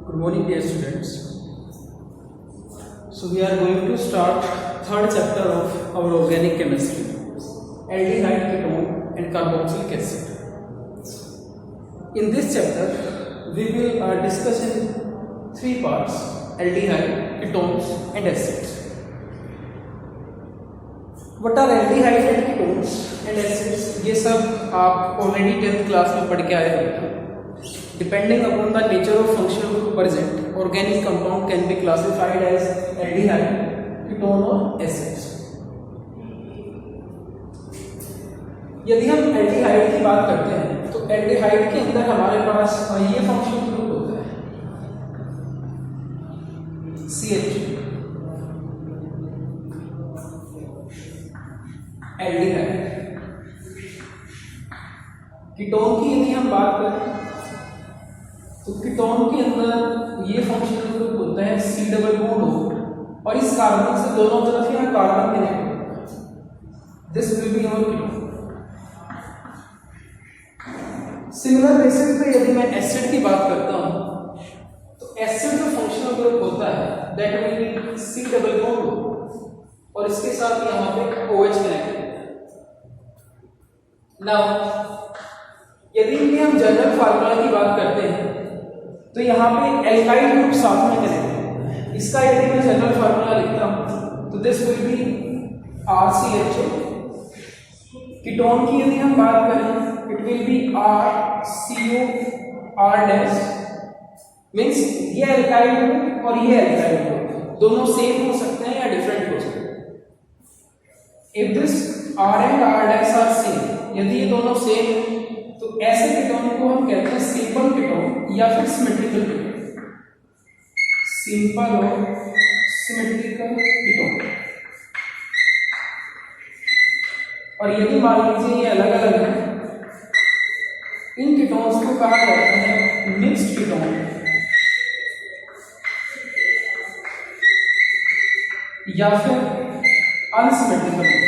Good morning, dear students. So we are going to start third chapter of our organic chemistry, aldehyde, ketone, and carboxylic acid. In this chapter, we will discuss in three parts: aldehyde, ketones, and acids. What are aldehyde and ketones and acids? ये सब आप already 10th class में पढ़ के आए होंगे. Depending upon the nature of functional group present, organic compound can be classified as aldehyde, ketone or acids. यदि हम aldehyde की बात करते हैं तो aldehyde के अंदर हमारे पास ये फंक्शनल ग्रुप होता है CH, aldehyde. कीटोन की यदि हम बात करें तो कीटोन के अंदर ये फंक्शनल ग्रुप होता है C डबल बॉन्ड O, और इस कार्बन से दोनों तरफ यहाँ कार्बन कनेक्ट होता है. This will be our ketone. Similar basis पे यदि मैं एसिड की बात करता हूँ तो एसिड जो फंक्शनल ग्रुप होता है that will B C double bond O, और इसके साथ यहाँ पे OH कनेक्ट होता है. नाउ यदि हम जनरल फार्मूला की बात करते हैं तो यहाँ पे एल्काइल ग्रुप साथ में कनेक्ट है. इसका यदि मैं जनरल फार्मूला लिखता हूँ तो this will B RCHO. Ketone की यदि हम बात करें it will B RCO R dash. Means ये एल्काइल ग्रुप और ये एल्काइल ग्रुप दोनों सेम हो सकते हैं या डिफरेंट हो सकते हैं. If this R and R dash are same, यदि ये दोनों सेम है तो ऐसे कीटोन को हम कहते हैं सिंपल कीटोन या फिर सिमेट्रिकल कीटोन. सिंपल और सिमेट्रिकल कीटोन. और यदि मान लीजिए ये अलग अलग है, इन कीटोन्स को कहा जाता है मिक्स्ड कीटोन या फिर अनसिमेट्रिकल कीटोन.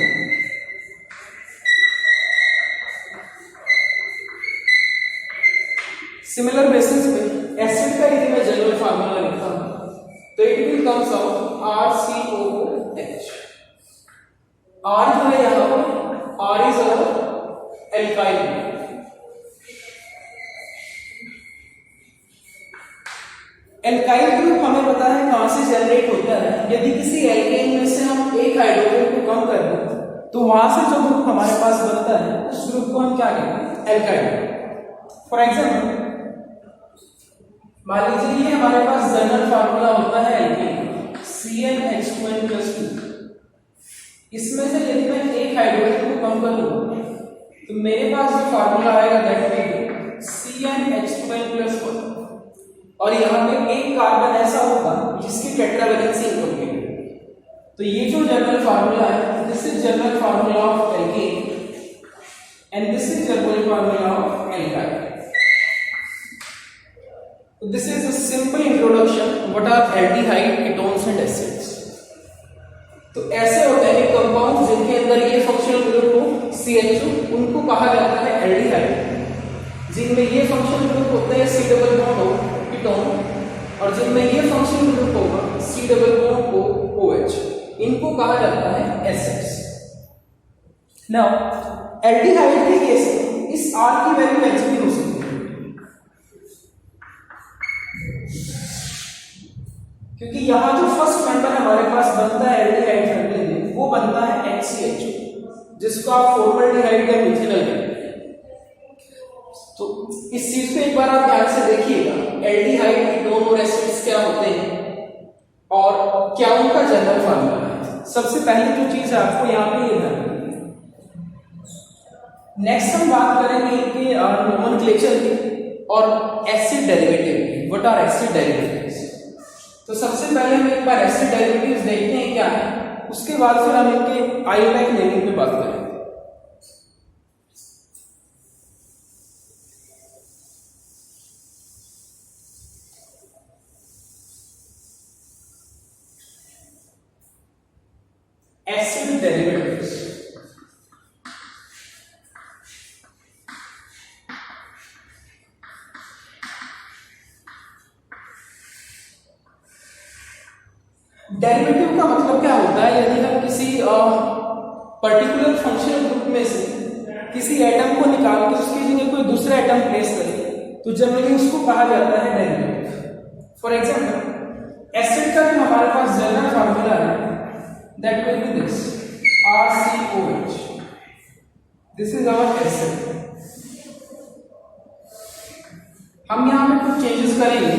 सिमिलर बेसिस पे एसिड का यदि मैं जनरल फार्मूला लिखता हूं तो it will comes out RCOOH. R जो है यहां पर R is our alkyl. Alkyl group हमें पता है कहां से जनरेट होता है. यदि किसी एल्केन में से हम एक हाइड्रोजन को कम कर दें तो वहां से जो ग्रुप हमारे पास बनता है उस ग्रुप को हम क्या कहते हैं? एल्काइल. फॉर एग्जाम्पल मान लीजिए ये हमारे पास जनरल फार्मूला होता है एल्केन CnH2n+2. इसमें से यदि मैं एक हाइड्रोजन को कम कर दूं तो मेरे पास जो फार्मूला आएगा दैट विल बी CnH2n+1. और यहाँ पे एक कार्बन ऐसा होगा जिसकी टेट्रावैलेंसी इनकम्प्लीट है. तो ये जो जनरल फार्मूला है this is general formula of alkene and this is general formula of alkyl. So this is a simple introduction what are aldehyde, ketones and acids. तो ऐसे ऑर्गेनिक कंपाउंड जिनके अंदर ये फंक्शनल ग्रुप हो CHO उनको कहा जाता है aldehyde. जिनमें ये फंक्शनल ग्रुप होते हैं C double bond O ketone, और जिनमें ये फंक्शनल ग्रुप होगा C double bond O OH, इनको कहा जाता है acids. Now aldehyde के केस में इस R की वैल्यू कैसे भी हो सकती है क्योंकि यहाँ जो फर्स्ट मेंबर हमारे पास बनता है एल्डिहाइड फैमिली में वो बनता है HCHO, जिसको आप फॉर्मल्डिहाइड या मिथेनॉल कहते हैं. तो इस चीज को एक बार आप ध्यान से देखिएगा. एल्डिहाइड, कीटोन और एसिड्स क्या होते हैं और क्या उनका जनरल फार्मूला है. सबसे पहले जो चीज है आपको यहाँ पे ये ध्यान रखनी है. नेक्स्ट हम बात करेंगे इनके नोमेनक्लेचर की और एसिड डेरिवेटिव की. What are acid derivatives? तो सबसे पहले हम एक बार एसिड डेरिवेटिव्स देखते हैं क्या है, उसके बाद फिर हम इनके आयोनिक नेमिंग पे बात करेंगे. Acid derivatives. डेरिवेटिव का मतलब क्या होता है, यदि हम किसी पर्टिकुलर फंक्शनल ग्रुप में से किसी एटम को निकाल के उसकी जगह कोई दूसरा एटम प्लेस करें तो जनरली उसको कहा जाता है डेरिवेटिव। फॉर एग्जांपल एसिड का जो हमारे पास जनरल फार्मूला है that will be this RCOH, this is our acid. हम यहाँ पे कुछ चेंजेस करेंगे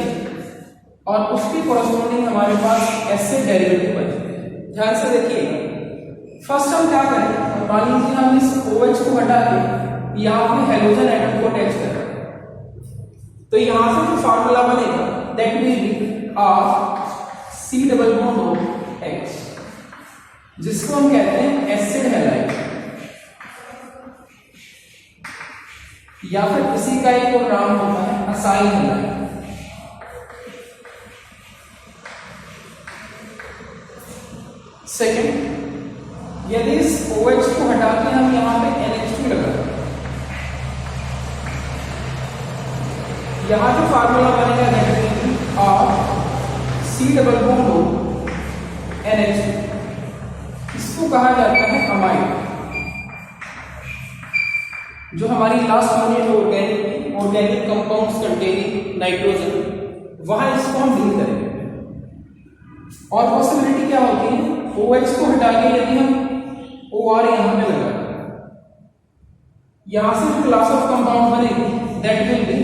और उसकी कोरस्पॉन्डिंग हमारे पास एसिड डेरिवेटिव बनेगा। ध्यान से देखिएगा, फर्स्ट हम क्या करें, मान लीजिए हम इस OH को हटा के यहाँ पे हेलोजन एटम को अटैच करें तो यहाँ से जो फार्मूला बनेगा that will B C double bond OH, जिसको हम कहते हैं एसिड हैलाइड, या फिर इसी का एक और नाम होता है असाइल हैलाइड। सेकेंड, यदि इस OH को हटा के हम यहाँ पे NH2 लगाएं, यहाँ जो फार्मूला बनेगा that will B C double bond O NH2, इसको कहा जाता है अमाइड। जो हमारी last unit organic compounds containing nitrogen, वहां इसको हम डील करेंगे। और पॉसिबिलिटी क्या होती है, OH को हटा के यदि हम OR यहां पे लगाएं, यहां से जो क्लास ऑफ कंपाउंड बनेगी दैट विल बी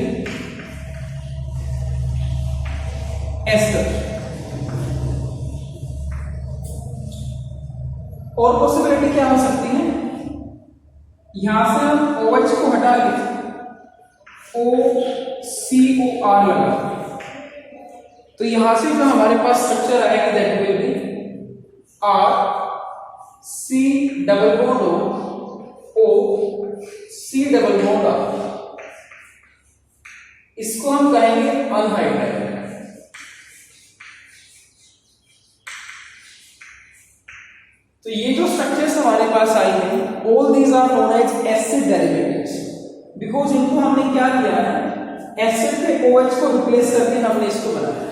एस्टर। और पॉसिबिलिटी क्या हो सकती है, यहां से हम OH को हटा के OCOR लगा तो यहां से जो हमारे पास स्ट्रक्चर आएगा that will B C double bond O C double bond R, इसको हम कहेंगे अनहाइड्राइड। तो ये जो स्ट्रक्चर्स हमारे पास आई हैं all these are known as acid derivatives, because इनको हमने क्या किया है, एसिड पे OH को रिप्लेस करके हमने इसको बनाया है।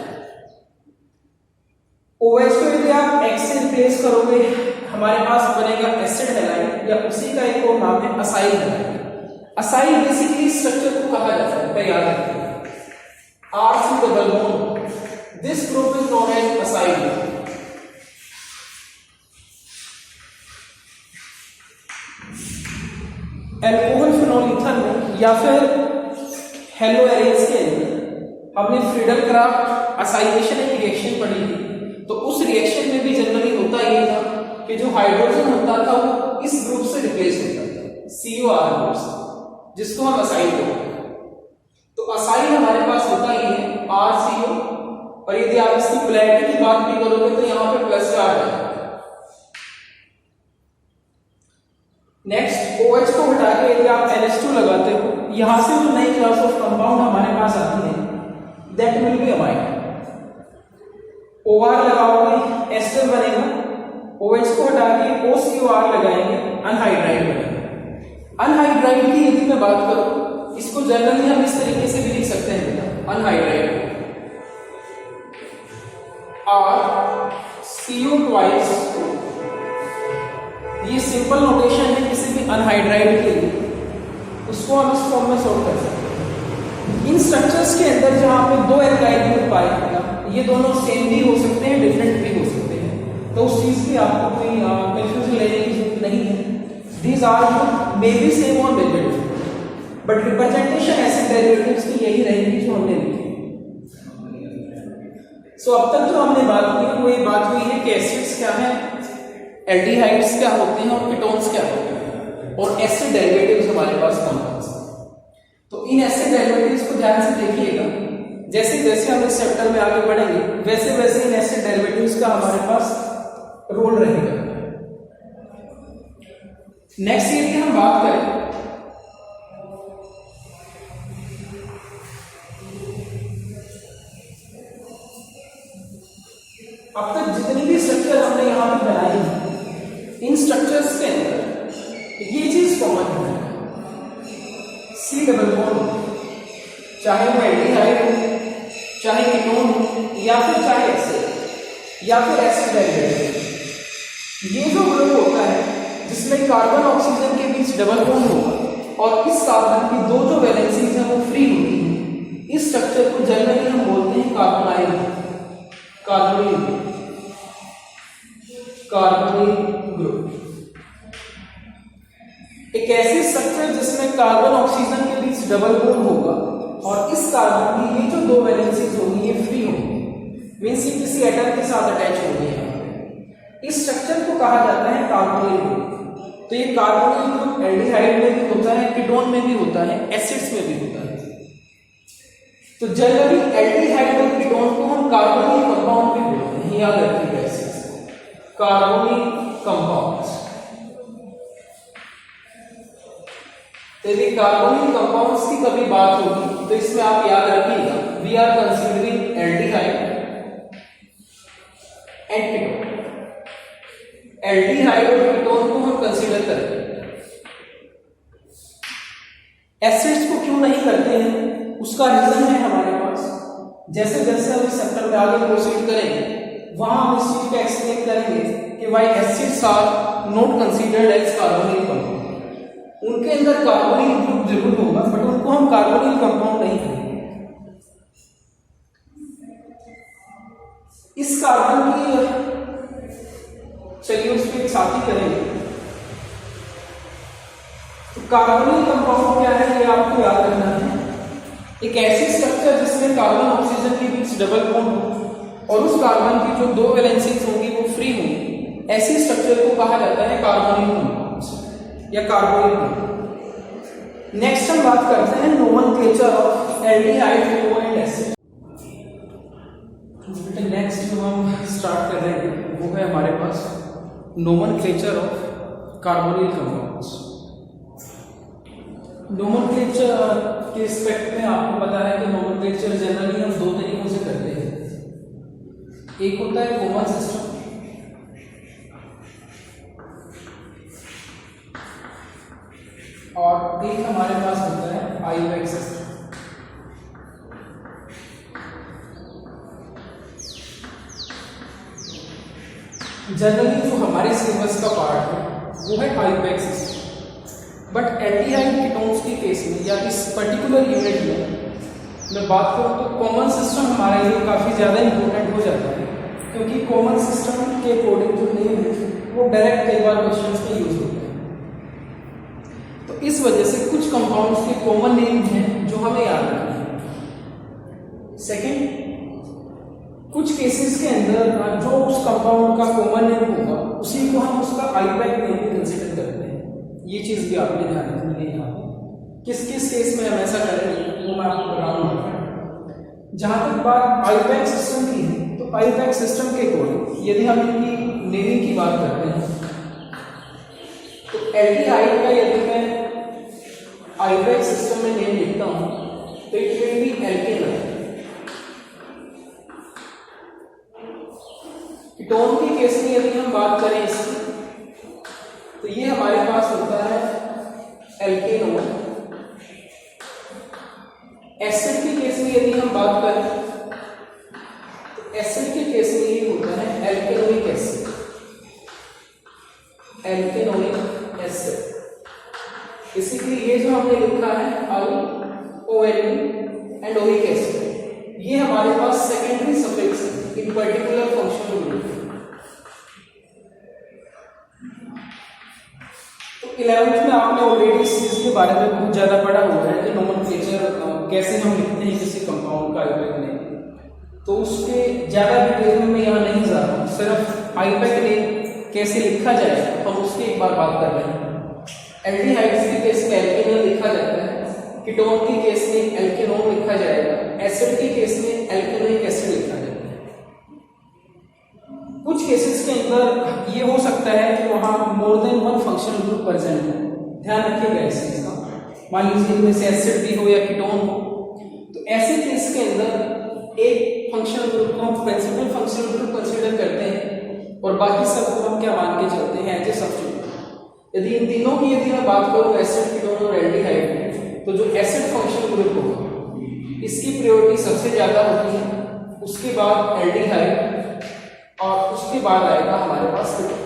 OH को यदि आप X से रिप्लेस करोगे हमारे पास बनेगा एसिड हैलाइड, या उसी का एक और नाम है acyl halide. Acyl basically structure को कहा जाता है, याद रखिए RC double bond, this group is known as acyl. Alcohol phenol ether में या फिर हेलो एरेंस के अंदर हमने फ्रीडल-क्राफ्ट असाइलेशन एक रिएक्शन पढ़ी थी, तो उस रिएक्शन में भी जनरली होता ये था कि जो हाइड्रोजन होता था वो इस ग्रुप से रिप्लेस होता था, COR ग्रुप से, जिसको हम असाइल कहते हैं। तो असाइल हमारे पास होता ही है RCO, और यदि आप इसकी पोलैरिटी की बात भी करोगे तो यहाँ पे प्लस चार्ज है। नेक्स्ट, OH को हटा के यदि आप NH2 लगाते हो, यहां से जो नई क्लास ऑफ कंपाउंड हमारे पास आती है that will B amide. OR लगाओगे एस्टर बनेगा, OH को हटा के OCOR लगाएंगे अनहाइड्राइड बनेगा। अनहाइड्राइड की यदि मैं बात करूं, इसको जनरली हम इस तरीके से भी लिख सकते हैं, अनहाइड्राइड RCO ट्वाइस। ये सिंपल नोटेशन है किसी भी अनहाइड्राइड के लिए, उसको हम इस फॉर्म में सॉल्व कर सकते हैं। इन स्ट्रक्चर्स के अंदर जहां पे दो एल्काइल ग्रुप पाएगा, ये दोनों सेम भी हो सकते हैं, डिफरेंट भी हो सकते हैं, तो उस चीज की आपको कोई कंफ्यूजन लेने की जरूरत नहीं है। These are may be same और may be different, but representation acid derivatives की यही रहेगी जो हमने लिखी। सो अब तक जो हमने बात की वो ये बात हुई है कि एसिड्स क्या है, एल्डिहाइड्स क्या होते हैं और कीटोन्स क्या होते हैं, और एसिड डेरिवेटिव्स हमारे पास कौन कौन से। तो इन एसिड डेरिवेटिव्स को ध्यान से देखिएगा, जैसे जैसे हम इस चैप्टर में आगे बढ़ेंगे वैसे वैसे इन एसिड डेरिवेटिव्स का हमारे पास रोल रहेगा। नेक्स्ट यदि हम बात करें अब तक जितनी भी स्ट्रक्चर हमने यहां पर बनाई है, इन स्ट्रक्चर्स के अंदर ये चीज कॉमन है, C डबल बॉन्ड, चाहे वो एल्डिहाइड हो, चाहे कीटोन हो, या फिर चाहे एसिड, या फिर एसिड डेरिवेटिव। ये जो ग्रुप होता है जिसमें कार्बन ऑक्सीजन के बीच डबल बॉन्ड होगा और इस कार्बन की दो जो वैलेंसीज हैं वो फ्री होती हैं, इस स्ट्रक्चर को जनरली हम बोलते हैं कार्बोनाइल ग्रुप। एक ऐसी स्ट्रक्चर जिसमें कार्बन ऑक्सीजन के बीच डबल बॉन्ड होगा और इस कार्बन की ये जो दो वैलेंसीज होंगी ये फ्री होंगी, मींस ये किसी एटम के साथ अटैच होंगे। इस स्ट्रक्चर को कहा जाता है कार्बोनिल ग्रुप। तो ये कार्बोनिल ग्रुप एल्डिहाइड में भी होता है, कीटोन में भी होता है, एसिड्स में भी होता है। तो जनरली एल्डिहाइड और कीटोन को हम कार्बोनिल कंपाउंड भी बोलते हैं, याद रखिएगा इसे, कार्बोनिल कंपाउंड्स। तो यदि कार्बोनिल कंपाउंड्स की कभी बात होगी तो इसमें आप याद रखिएगा, we are considering aldehyde and ketone. Aldehyde और कीटोन को हम कंसीडर करेंगे। एसिड्स को क्यों नहीं करते हैं उसका रीजन है हमारे पास। जैसे जैसे हम इस चैप्टर में आगे प्रोसीड करेंगे वहां हम इस चीज को एक्सप्लेन करेंगे कि why acids are not considered as carbonyl compound. उनके अंदर कार्बोनिल ग्रुप जरूर होगा बट उनको हम कार्बोनिल कंपाउंड नहीं कहेंगे। इस कार्बन की चलिए उस पर छाती करेंगे। तो कार्बोनिल कंपाउंड क्या है ये आपको याद रखना है। एक ऐसी स्ट्रक्चर जिसमें कार्बन ऑक्सीजन के बीच डबल बॉन्ड हो और उस कार्बन की जो दो वैलेंसीज होंगी वो फ्री होंगी, ऐसी स्ट्रक्चर को कहा जाता है कार्बोनिल कंपाउंड या कार्बोनिल कंपाउंड। नेक्स्ट हम बात करते हैं nomenclature of aldehyde, ketone and acid. Next जो हम स्टार्ट कर रहे हैं वो है हमारे पास nomenclature of carbonyl compounds. Nomenclature के एस्पेक्ट में आपको पता है कि नोमेनक्लेचर जनरली हम दो तरीकों से करते हैं। एक होता है कॉमन सिस्टम और एक हमारे पास होता है आईयूएक्स सिस्टम। जनरली जो हमारे सिलेबस का पार्ट है वो है आईयूएक्स सिस्टम, बट एल्डिहाइड कीटोन्स के केस में या इस पर्टिकुलर यूनिट में मैं बात करूँ तो कॉमन सिस्टम हमारे लिए काफ़ी ज़्यादा इंपॉर्टेंट हो जाता है, क्योंकि कॉमन सिस्टम के अकॉर्डिंग जो नेम है वो डायरेक्ट कई बार क्वेश्चंस में यूज होते हैं। तो इस वजह से कुछ कंपाउंड्स के कॉमन नेम हैं जो हमें याद रखने हैं। सेकेंड, कुछ केसेस के अंदर जो उस कंपाउंड का कॉमन नेम होगा उसी को हम उसका आईयूएक नेम भी कंसीडर करते हैं। ये चीज भी आपने ध्यान रखनी है। यहाँ पे किस किस केस में हम ऐसा करेंगे वो मैं आपको बताऊंगा। जहां तक बात आईयूएक सिस्टम की है तो आईयूएक सिस्टम के अकॉर्डिंग यदि हम इनकी नेमिंग की बात करते हैं तो एल्डिहाइड का यदि मैं आईयूएक सिस्टम में नेम लिखता हूं तो it will be alkane. Ketone के केस में यदि हम बात करें इसकी तो ये हमारे पास होता है एल्केनोन। एसिड के केस में यदि हम बात करें तो एसिड के केस में ये होता है एल्केनोइक एसिड, एल्केनोइक एसिड। इसीलिए ये जो हमने लिखा है IONE एंड ओइक एसिड, ये हमारे पास सेकेंडरी सफिक्स है इन पर्टिकुलर फंक्शनल ग्रुप। 11th में आपने ऑलरेडी इस चीज के बारे में बहुत ज्यादा पढ़ा हुआ है कि नोमेनक्लेचर कैसे हम लिखते हैं किसी कंपाउंड का आईयूएक नेम, तो उसके ज्यादा डिटेल में मैं यहाँ नहीं जा रहा हूँ। सिर्फ आईयूएक नेम कैसे लिखा जाए हम उसकी एक बार बात कर रहे हैं। एल्डिहाइड्स के केस में एल्केनॉल लिखा जाता है, कीटोन के केस में एल्केनोन लिखा जाएगा, एसिड के केस में एल्केनोइक एसिड लिखा जाएगा। कुछ केसेस के अंदर ये हो सकता है कि वहां more than one functional group present हो, ध्यान रखिएगा इस चीज का। मान लीजिए इनमें से एसिड भी हो या कीटोन हो, तो ऐसे केस के अंदर एक फंक्शनल ग्रुप को हम प्रिंसिपल फंक्शनल ग्रुप कंसीडर करते हैं और बाकी सबको हम क्या मान के चलते हैं एज ए सब्स्टिट्यूट। यदि इन तीनों की यदि मैं बात करूं एसिड, कीटोन और एल्डिहाइड, तो जो एसिड फंक्शनल ग्रुप होगा इसकी प्रायोरिटी सबसे ज्यादा होती है, उसके बाद एल्डिहाइड और उसके बाद आएगा हमारे पास कीटोन।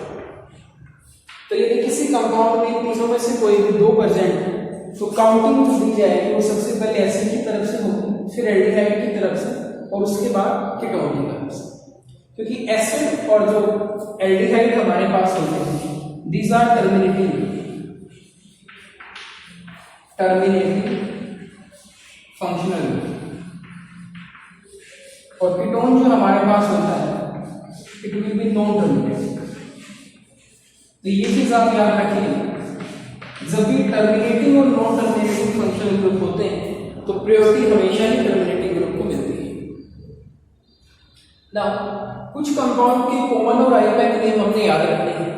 तो यदि किसी कंपाउंड में तीनों में से कोई भी 2 प्रेजेंट है तो काउंटिंग जो दी जाएगी वो सबसे पहले एसिड की तरफ से होगी, फिर एल्डिहाइड की तरफ से और उसके बाद कीटोन की तरफ से। क्योंकि एसिड और जो एल्डिहाइड हमारे पास होते हैं दीज आर टर्मिनेटिंग फंक्शनल, और कीटोन जो हमारे पास होता है it will B non terminating. तो ये चीज आप याद रखिए, जब भी टर्मिनेटिंग और नॉन टर्मिनेटिंग फंक्शनल ग्रुप होते हैं तो प्रायोरिटी हमेशा ही टर्मिनेटिंग ग्रुप को मिलती है ना। कुछ कंपाउंड के कॉमन और आइयूपैक नेम हमने याद रखने हैं,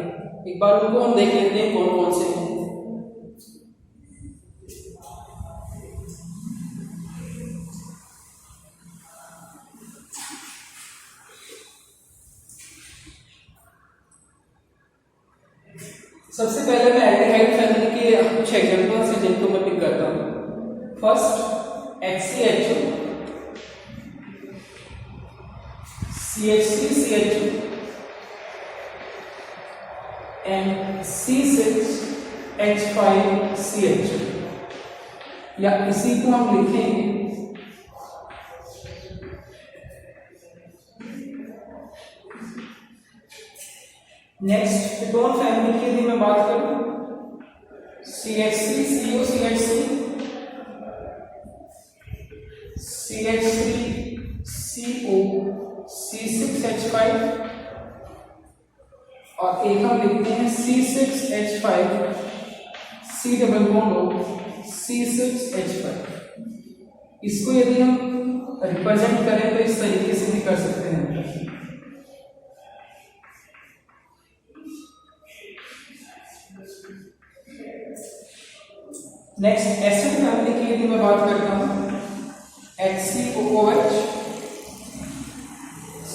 एक बार उनको हम देख लेते हैं कौन कौन से हैं। सबसे पहले मैं एल्डिहाइड फैमिली के कुछ एग्जांपल्स हैं जिनको मैं पिक करता हूं। First HCHO, CH3CHO and C6H5CHO, या इसी को हम लिखेंगे नेक्स्ट कीटोन फैमिली की यदि मैं बात करूं CH3CO CH3, CH3CO C6H5 और एक हम लिखते हैं C6H5 C double bond C6H5। इसको यदि हम रिप्रेजेंट करें तो इस तरीके से भी कर सकते हैं। नेक्स्ट एसिड फैमिली की यदि मैं बात करता हूं HCOOH,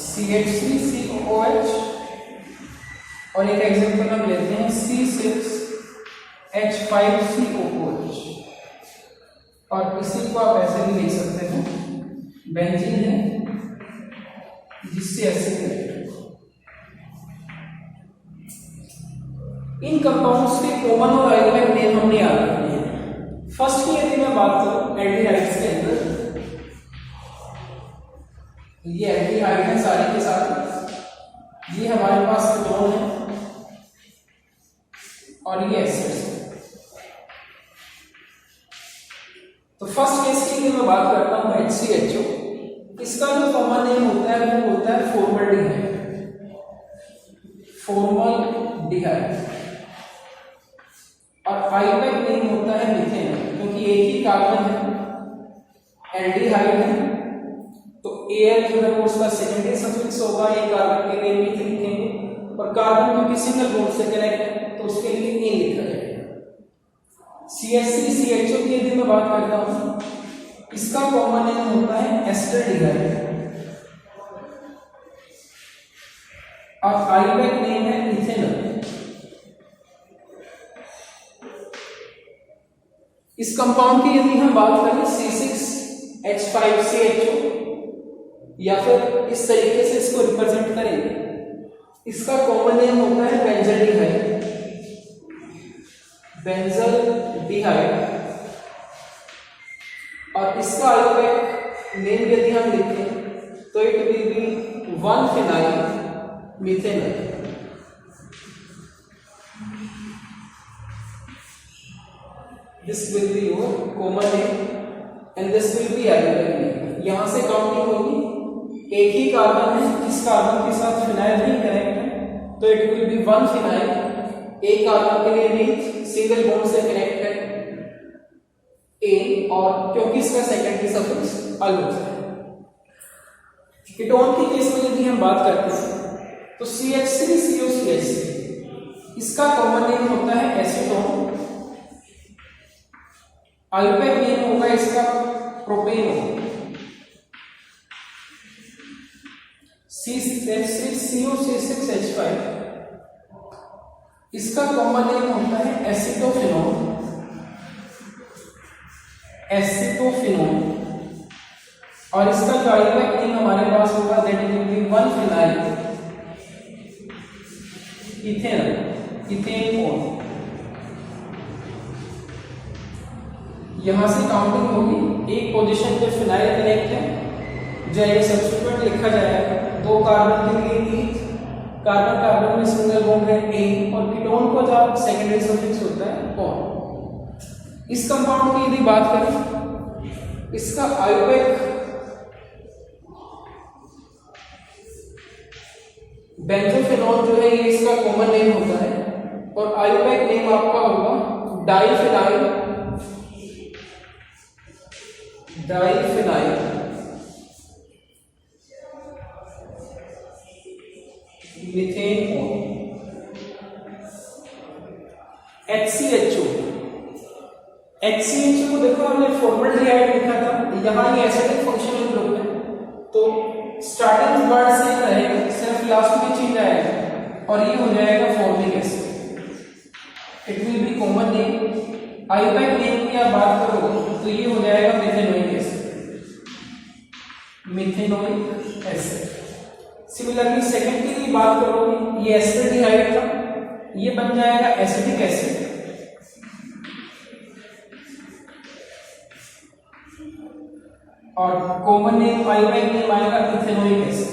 CH3COOH और एक एग्जांपल हम लेते हैं C6H5COOH, और इसी को आप ऐसे भी लिख सकते हैं बेंजीन है जिससे एसिड है। इन कंपाउंड्स के कॉमन और आइयूपैक नेम हमने याद रखने हैं। फर्स्ट की यदि मैं बात करूं एल्डिहाइड्स के अंदर, ये एल्डिहाइड है सारे के सारे, ये हमारे पास कीटोन है और ये एसिड्स है। तो फर्स्ट केस की यदि मैं बात करता हूं HCHO, इसका जो कॉमन नेम होता है वो होता है फॉर्मलडिहाइड, और आइयूपैक नेम होता है मीथेन, क्योंकि एक ही कार्बन है, एल्डिहाइड है तो Al जो है वो उसका सेकेंडरी सफिक्स होगा, ये कार्बन के लिए मीथेन लिखेंगे, और कार्बन क्योंकि सिंगल बॉन्ड से कनेक्ट है तो उसके लिए ए लिखा जाएगा। CH3CHO की यदि मैं बात करता हूं, इसका कॉमन नेम होता है एस्टरडिहाइड और आइयूपैक नेम है इथेनॉल। इस कंपाउंड की यदि हम बात करें C6H5CHO, या फिर इस तरीके से इसको रिप्रेजेंट करेंगे, इसका कॉमन नेम होता है बेंजल्डिहाइड और इसका आइयूपैक नेम यदि हम लिखें तो it will B 1-phenyl methanol। This will be your common name and this will be IUPAC name. यहां से काउंटिंग होगी, एक ही कार्बन है, इस कार्बन के साथ फिनाइल भी कनेक्ट है तो इट विल बी 1-phenyl, एक कार्बन के लिए भी सिंगल बॉन्ड से कनेक्ट है A, और क्योंकि इसका सेकेंडरी सफिक्स अल्कोहल है। कीटोन की केस में यदि हम बात करते हैं तो CH3CO CH3, इसका कॉमन नेम होता है एसीटोन, आइयूपैक नेम होगा इसका प्रोपेनोन। C6CO C6H5, इसका कॉमन नेम होता है एसिटोफिनोन और इसका जो आइयूपैक नेम हमारे पास होगा that will B 1-phenyl ethane कोण, यहां से काउंटिंग होगी, एक पोजीशन पे फिनाइल कनेक्ट है, जो ये सब्स्टिट्यूट लिखा जाएगा, 2 कार्बन के लिए ईथ, कार्बन कार्बन में सिंगल बॉन्ड है ए, और कीटोन को जब सेकेंडरी सफिक्स होता है कौन। इस कंपाउंड की यदि बात करें, इसका आयोपेक बेंजोफिनॉल जो है ये इसका कॉमन नेम होता है, और आयोपेक नेम आपका होगा डाइफिनाइल मीथेन HCHO को देखो हमने फॉर्मल्डिहाइड लिखा था, यहाँ ये एसिडिक फंक्शनल ग्रुप है, तो स्टार्टिंग वर्ड सेम रहेगा, सिर्फ लास्ट में चेंज आएगा और ये हो जाएगा formic acid. It will be common name. IUPAC name की आप बात करोगे तो ये हो जाएगा मिथेनोइक एसिड। सिमिलरली सेकंड की भी बात करोगे, ये एसिडिहाइड था, ये बन जाएगा एसिटिक एसिड, और कॉमन नेम आयोपेक नेम आएगा इथेनोइक एसिड।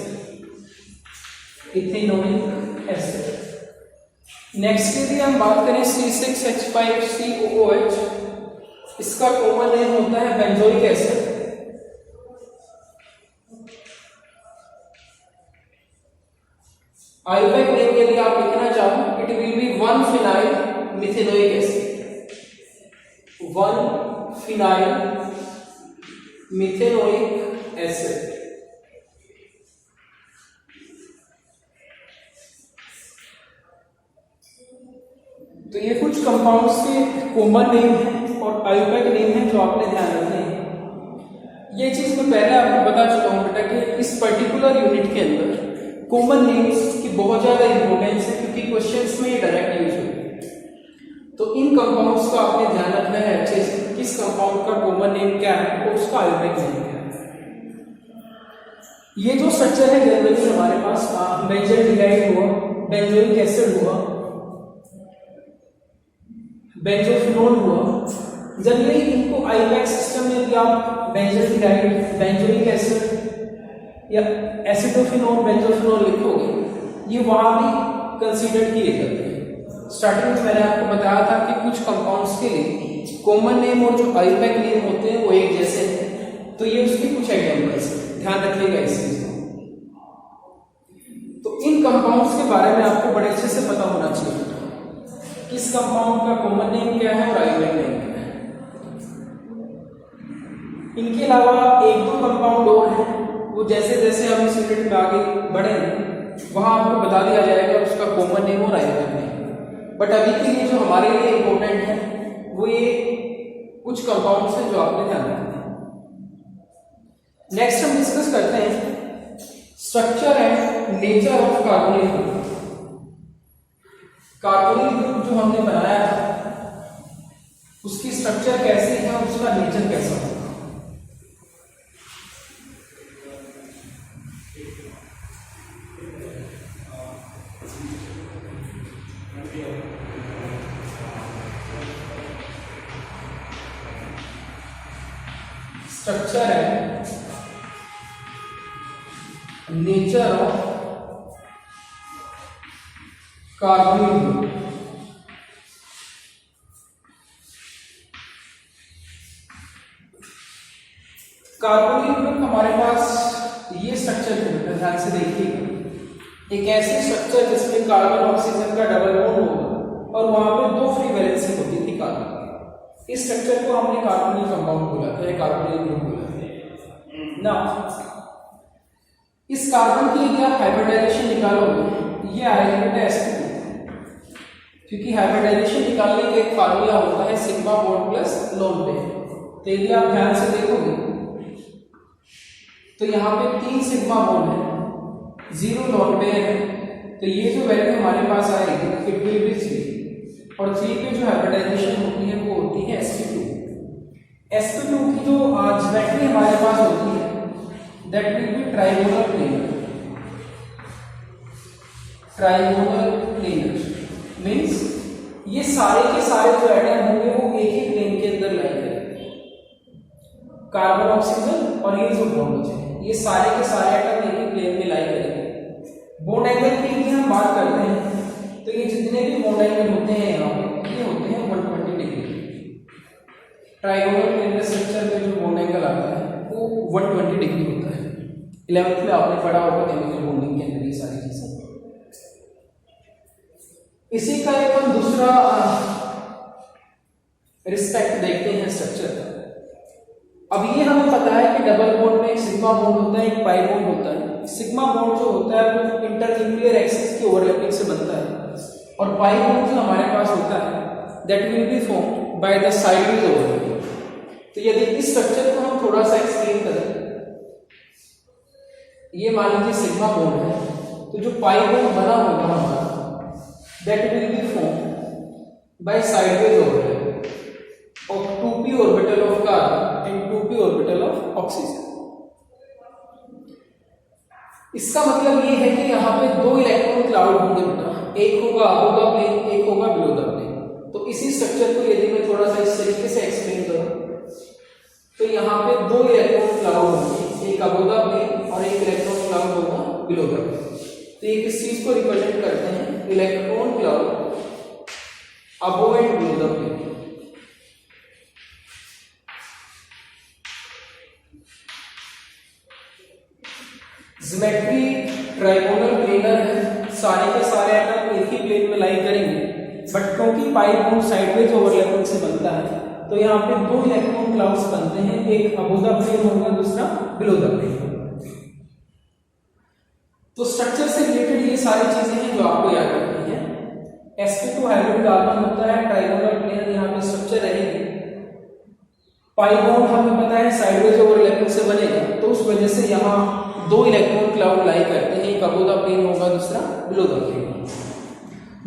नेक्स्ट की भी हम बात करें C6H5COOH, इसका कॉमन नेम होता है बेंजोइक एसिड। आयोपेक नेम यदि आप लिखना चाहो, it will B 1-phenyl methanoic acid, 1-phenyl methanoic acid. तो ये कुछ कंपाउंड्स के कॉमन नेम हैं और आयोपेक नेम हैं जो आपने ध्यान रखने हैं। ये चीज मैं पहले आपको बता चुका हूं बेटा कि इस पर्टिकुलर यूनिट के अंदर कॉमन नेम्स की बहुत ज्यादा इंपॉर्टेंस है, क्योंकि क्वेश्चंस में ये डायरेक्ट यूज होती है। तो इन कंपाउंड्स का आपने ध्यान रखना है अच्छे से, किस कंपाउंड का कॉमन नेम क्या है और उसका आयोपेक नेम क्या है। ये जो स्ट्रक्चर है जनरली हमारे पास बेंजोइक हुआ, बेंजोइक एसिड हुआ, बेंजोफिनोल हुआ, जनरली इनको आयोपेक सिस्टम में भी आप बेंजोइक, बेंजोइक एसिड या एसिडोफिनोल, बेंजोफिनोल लिखोगे, ये वहां भी कंसीडर किए जाते हैं। स्टार्टिंग में मैंने आपको बताया था कि कुछ कंपाउंड्स के लिए कॉमन नेम और जो आयोपेक नेम होते हैं वो एक जैसे हैं, तो ये उसके कुछ एग्जांपल्स हैं, ध्यान रखिएगा इस चीज को। तो इन कंपाउंड्स के बारे में आपको बड़े अच्छे से पता होना चाहिए, किस कंपाउंड का कॉमन नेम क्या है और आयोपेक नेम क्या है। इनके अलावा 1-2 कंपाउंड और हैं, वो जैसे जैसे हम इस यूनिट में आगे बढ़ेंगे वहां आपको बता दिया जाएगा उसका कॉमन नेम और आयोपेक नेम। बट अभी के लिए जो हमारे लिए इंपॉर्टेंट है वो ये कुछ कंपाउंड्स हैं जो आपने ध्यान रखना है। नेक्स्ट हम डिस्कस करते हैं structure and nature of carbonyl group. Carbonyl group जो हमने बनाया था उसकी स्ट्रक्चर कैसी है और उसका नेचर कैसा है। स्ट्रक्चर है nature of carbonyl group. Carbonyl group हमारे पास ये स्ट्रक्चर है, ध्यान से देखिएगा, एक ऐसी स्ट्रक्चर जिसमें कार्बन ऑक्सीजन का डबल बॉन्ड होगा और वहां पे 2 फ्री वैलेंसी होती थी कार्बन। इस स्ट्रक्चर को हमने कार्बोनिल कंपाउंड बोला है, कार्बोनिल ग्रुप बोला है ना। इस कार्बन की यदि आप हाइब्रिडाइजेशन निकालोगे ये आएगा बेटा sp2, क्योंकि हाइब्रिडाइजेशन निकालने का एक फार्मूला होता है sigma bond plus lone pair. तो यदि आप ध्यान से देखोगे तो यहाँ पे 3 सिग्मा बॉन्ड है, 0 लोन पेयर है, तो ये जो वैल्यू हमारे पास आएगी इट विल बी 3, और 3 पे जो हाइब्रिडाइजेशन होती है वो होती है sp2। sp2 की जो ज्योमेट्री हमारे पास होती है that will B trigonal planar. Means ये सारे के सारे जो एटम होंगे वो एक ही प्लेन के अंदर लाई करेंगे, कार्बन ऑक्सीजन और ये जो बॉन्ड बचे ये सारे के सारे एटम एक ही प्लेन में लाई करेंगे। बॉन्ड एंगल की हम बात करते हैं तो ये जितने भी बॉन्ड एंगल होते हैं यहाँ पे ये होते हैं 120 डिग्री। ट्राइगोनल प्लेन स्ट्रक्चर में जो बॉन्ड एंगल आता है वो 120 डिग्री होता है। 11th में आपने पढ़ा होगा केमिकल बॉन्डिंग के अंदर ये सारी चीजें। इसी का एक हम दूसरा रिस्पेक्ट देखते हैं स्ट्रक्चर का। अब ये हमें पता है कि डबल बॉन्ड में एक सिग्मा बॉन्ड होता है, एक पाई बॉन्ड होता है। सिग्मा बॉन्ड जो होता है वो इंटरन्यूक्लियर एक्सिस की ओवरलैपिंग से बनता है और पाई बॉन्ड जो हमारे पास होता है that will be formed by the sideways overlapping. तो यदि इस स्ट्रक्चर को हम थोड़ा सा एक्सप्लेन करें, ये मान लीजिए सिग्मा बॉन्ड है तो जो पाई बॉन्ड बना होगा हमारा that will be formed by sideways overlap of 2p orbital of carbon and 2p orbital of oxygen। इसका मतलब ये है कि यहाँ पे दो इलेक्ट्रॉन क्लाउड होंगे बेटा, एक होगा अबव द प्लेन, एक होगा बिलो द प्लेन। तो इसी स्ट्रक्चर को यदि मैं थोड़ा सा इस तरीके से एक्सप्लेन करूं तो यहाँ पे दो इलेक्ट्रॉन क्लाउड होंगे, एक अबव द प्लेन और एक इलेक्ट्रॉन क्लाउड होगा बिलो द प्लेन। तो ये किस चीज को रिप्रेजेंट करते हैं? Electron cloud above and below the plane. Geometry trigonal planar है, सारे के सारे एटम एक ही प्लेन में लाई करेंगे, बट क्योंकि पाई बॉन्ड साइडवेज ओवरलैपिंग से बनता है तो यहाँ पे दो इलेक्ट्रॉन क्लाउड्स बनते हैं, एक अबव द प्लेन होगा, दूसरा बिलो द प्लेन। तो स्ट्रक्चर से रिलेटेड ये सारी चीजें हैं जो आपको याद रखनी है। sp2 हाइब्रिड कार्बन होता है, ट्राइगोनल प्लेन यहाँ पे स्ट्रक्चर रहेगी, पाई बॉन्ड हमें पता है साइडवेज ओवरलैपिंग से बनेगा, तो उस वजह से यहाँ दो इलेक्ट्रॉन क्लाउड लाई करते हैं, एक अबव द प्लेन होगा, दूसरा बिलो द प्लेन।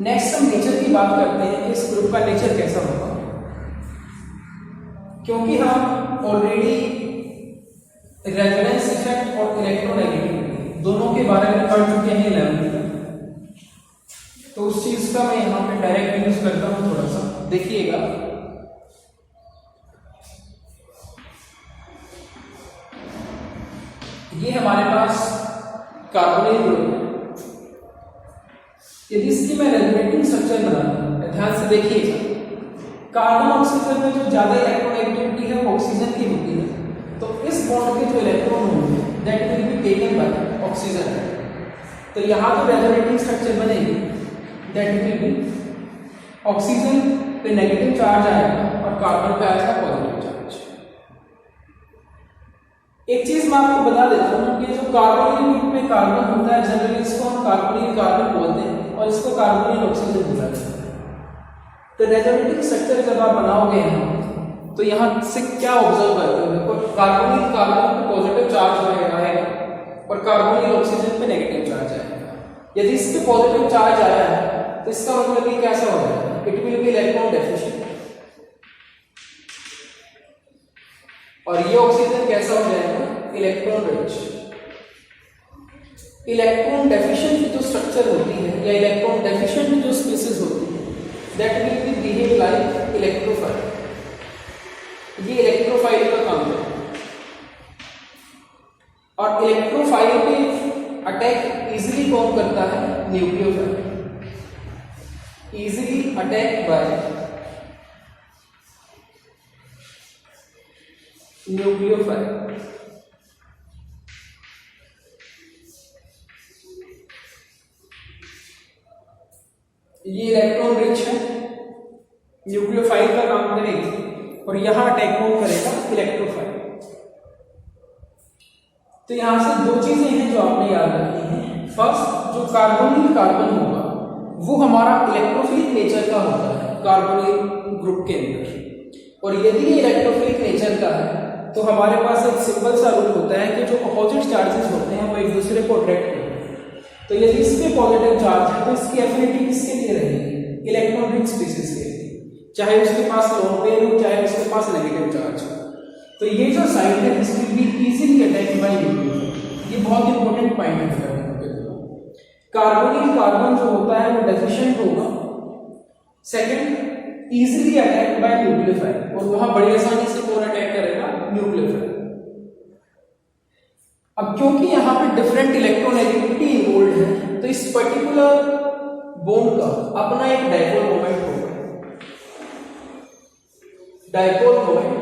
नेक्स्ट हम नेचर की बात करते हैं कि इस ग्रुप का नेचर कैसा होगा, क्योंकि हम ऑलरेडी रेजोनेंस इफेक्ट और इलेक्ट्रोनेगेटिविटी दोनों के बारे में पढ़ चुके हैं 11th में, तो उस चीज का मैं यहाँ पे डायरेक्ट यूज करता हूँ। थोड़ा सा देखिएगा, ये हमारे पास कार्बोनिल ग्रुप है। यदि इसकी मैं रेजोनेटिंग स्ट्रक्चर बनाऊं, ध्यान से देखिएगा, कार्बन ऑक्सीजन में जो ज्यादा इलेक्ट्रोनेगेटिविटी है वो ऑक्सीजन की होती है, तो इस बॉन्ड के जो इलेक्ट्रॉन होंगे that will be taken by oxygen. तो यहाँ जो रेजोनेटिंग स्ट्रक्चर बनेगी दैट विल बी ऑक्सीजन पे नेगेटिव चार्ज आएगा और कार्बन पे आएगा पॉजिटिव चार्ज। एक चीज मैं आपको बता देता हूँ कि जो कार्बोनिल ग्रुप में कार्बन होता है जनरली इसको हम कार्बोनिल कार्बन बोलते हैं और इसको कार्बोनिल ऑक्सीजन बोला जाता है। तो रेजोनेटिंग स्ट्रक्चर जब आप बनाओगे तो यहाँ से क्या ऑब्जर्व करते हो, कार्बोनिल कार्बन पे पॉजिटिव चार्ज आएगा और कार्बोनिल ऑक्सीजन पे नेगेटिव चार्ज आएगा। यदि इस पे पॉजिटिव चार्ज आया है तो इसका मतलब ये कैसा हो जाएगा, it will be electron deficient, और ये ऑक्सीजन कैसा हो जाएगा, इलेक्ट्रॉन रिच। इलेक्ट्रॉन डेफिशिएंट जो स्ट्रक्चर होती है या इलेक्ट्रॉन डेफिशिएंट जो स्पीसीज होती है that will be behave like electrophile. ये इलेक्ट्रोफाइल का काम है और इलेक्ट्रोफाइल पे अटैक इजीली कौन करता है, nucleophile. Easily attack by nucleophile. ये इलेक्ट्रॉन रिच है, न्यूक्लियोफाइल का काम करेगी और यहां अटैक कौन करेगा, इलेक्ट्रोफाइल। तो यहां से दो चीजें हैं जो आपने याद रखनी है। फर्स्ट, जो कार्बोनिल कार्बन होगा वो हमारा इलेक्ट्रोफिलिक नेचर का होता है कार्बोनिल ग्रुप के अंदर, और यदि ये इलेक्ट्रोफिलिक नेचर का है तो हमारे पास एक सिंपल सा रूल होता है कि जो अपोजिट चार्जेस होते हैं वो एक दूसरे को अट्रैक्ट करते हैं। तो यदि इस पे पॉजिटिव चार्ज है तो इसकी एफिनिटी किसके लिए रहेगी, इलेक्ट्रॉन रिच स्पीसीज के लिए, चाहे उसके पास लोन पेयर हो चाहे उसके पास नेगेटिव चार्ज हो। तो ये जो साइड है this will be easily attacked by nucleophile. ये बहुत इंपॉर्टेंट पॉइंट है। कार्बोनिल कार्बन जो होता है वो डेफिशिएंट होगा second, easily attack by nucleophile, और वहां बड़ी आसानी से कौन अटैक करेगा? न्यूक्लियोफाइल। अब क्योंकि यहां पे डिफरेंट इलेक्ट्रोनेगेटिविटी इन्वॉल्व है, तो इस पर्टिकुलर बॉन्ड का अपना एक डाइपोल मोमेंट होगा। Dipole moment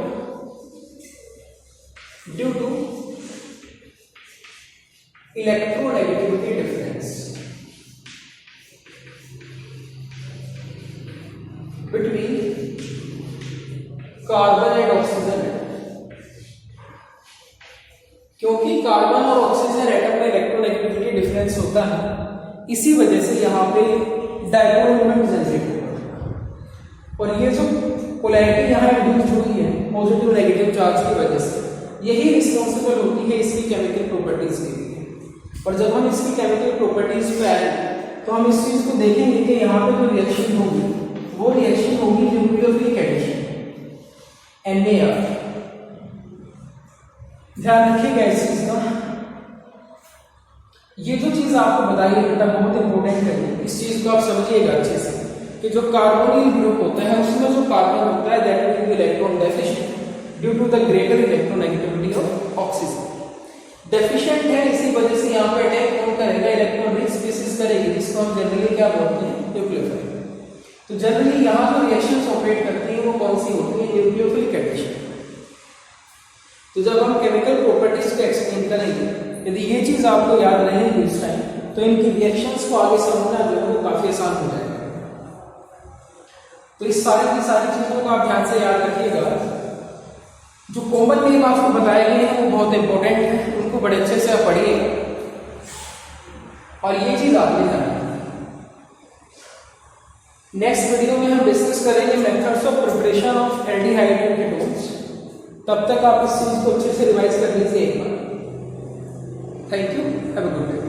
due to electronegativity difference between carbon and oxygen. क्योंकि कार्बन और ऑक्सीजन एटम में इलेक्ट्रोनेगेटिविटी डिफरेंस होता है, इसी वजह से यहां पे डाइपोल मोमेंट जनरेट होगा। और ये जो पोलैरिटी यहां इंड्यूस हुई है पॉजिटिव नेगेटिव चार्ज की वजह से, यही रिस्पॉन्सिबल होती है इसकी केमिकल प्रॉपर्टीज के लिए। और जब हम इसकी केमिकल प्रॉपर्टीज पे आए तो हम इस चीज को देखेंगे कि यहाँ पे जो रिएक्शन होगी वो रिएक्शन होगी न्यूक्लियोफिलिक एडिशन, NaR। ध्यान रखिएगा इस चीज का। ये जो चीज आपको बताई है बेटा बहुत इंपॉर्टेंट है, इस चीज को आप समझिएगा अच्छे से कि जो कार्बोनिल ग्रुप होता है उसमें जो कार्बन होता है that will be electron deficient due to the greater electronegativity of oxygen. Deficient है, इसी वजह से यहाँ पे अटैक कौन करेगा? इलेक्ट्रॉन रिच स्पीशीज करेगी, जिसको हम जनरली क्या बोलते हैं? न्यूक्लियोफाइल। तो जनरली यहाँ जो रिएक्शंस ऑपरेट करती हैं वो कौन सी होती है? Nucleophilic addition. तो जब हम केमिकल प्रॉपर्टीज को एक्सप्लेन करेंगे, यदि ये चीज आपको याद रहेगी इस टाइम, तो इनकी रिएक्शंस को आगे समझना जो है वो काफी आसान हो जाएगा। तो इस सारी की सारी चीजों को आप ध्यान से याद रखिएगा। जो कॉमन नेम आपको बताए गए हैं वो बहुत इंपॉर्टेंट है, उनको बड़े अच्छे से आप पढ़िएगा और ये चीज आपने जाना। नेक्स्ट वीडियो में हम डिस्कस करेंगे methods of preparation of aldehyde and ketones. तब तक आप इस चीज को अच्छे से रिवाइज कर लीजिए एक बार। Thank you, have a good day.